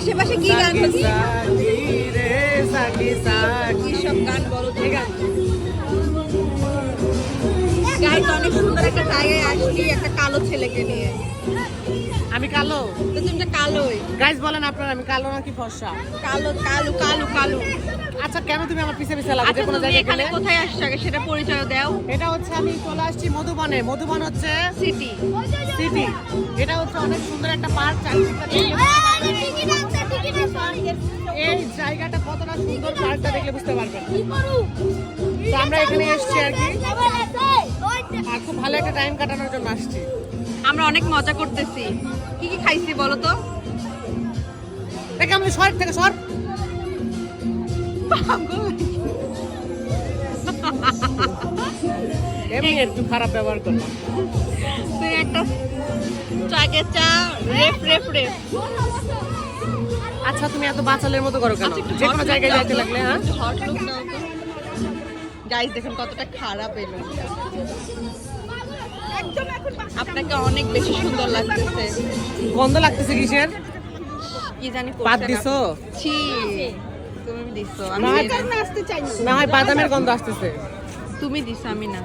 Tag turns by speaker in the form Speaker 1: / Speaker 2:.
Speaker 1: আশেপাশে কি গান হচ্ছে? কি সব গান বলো তো? গাইস অনেক সুন্দর একটা জায়গায় আসলি একটা কালো ছেলেকে নিয়ে।
Speaker 2: আমি কালো?
Speaker 1: তো তুমি তো কালোই।
Speaker 2: গাইস বলেন আপনারা আমি কালো নাকি ফর্সা?
Speaker 1: কালো কালো কালো কালো।
Speaker 2: আচ্ছা কেন তুমি আমার পিছে পিছে লাগো?
Speaker 1: আচ্ছা
Speaker 2: কোনো
Speaker 1: তুমি
Speaker 2: জায়গায়
Speaker 1: এখানে
Speaker 2: গেলে
Speaker 1: কোথায় আসছো আগে সেটা পরিচয় দাও।
Speaker 2: এটা হচ্ছে আমি চলে আসছি মধুবনে। মধুবন হচ্ছে
Speaker 1: সিটি।
Speaker 2: সিটি। এটা হচ্ছে অনেক সুন্দর একটা পার্ক। এই জায়গাটা কতটা সুন্দর পার্কটা দেখলে বুঝতে পারবেন। তো আমরা এখানে এসেছি আর কি, আর খুব ভালো একটা টাইম কাটানোর জন্য আসছি।
Speaker 1: আমরা অনেক মজা করতেছি। কি কি খাইছি বলো তো?
Speaker 2: দেখে আমি শহর থেকে শহর এমনি একটু খারাপ ব্যবহার করলাম।
Speaker 1: তুই একটা চাকে চা রেফ রেফ রেফ।
Speaker 2: আচ্ছা তুমি এত বাচালের মতো করো কেন? যে কোনো জায়গায় যাইতে লাগলে? হ্যাঁ
Speaker 1: হট লুক নাও তো। গাইস দেখুন কতটা খারাপ এই লোকটা। আপনাকে অনেক বেশি সুন্দর লাগতেছে।
Speaker 2: গন্ধ লাগতেছে কিসের?
Speaker 1: কি জানি
Speaker 2: পাত দিছো?
Speaker 1: ছি তুমি দিছো।
Speaker 2: না হয় বাদামের গন্ধ আসতেছে।
Speaker 1: তুমি দিছো আমি না।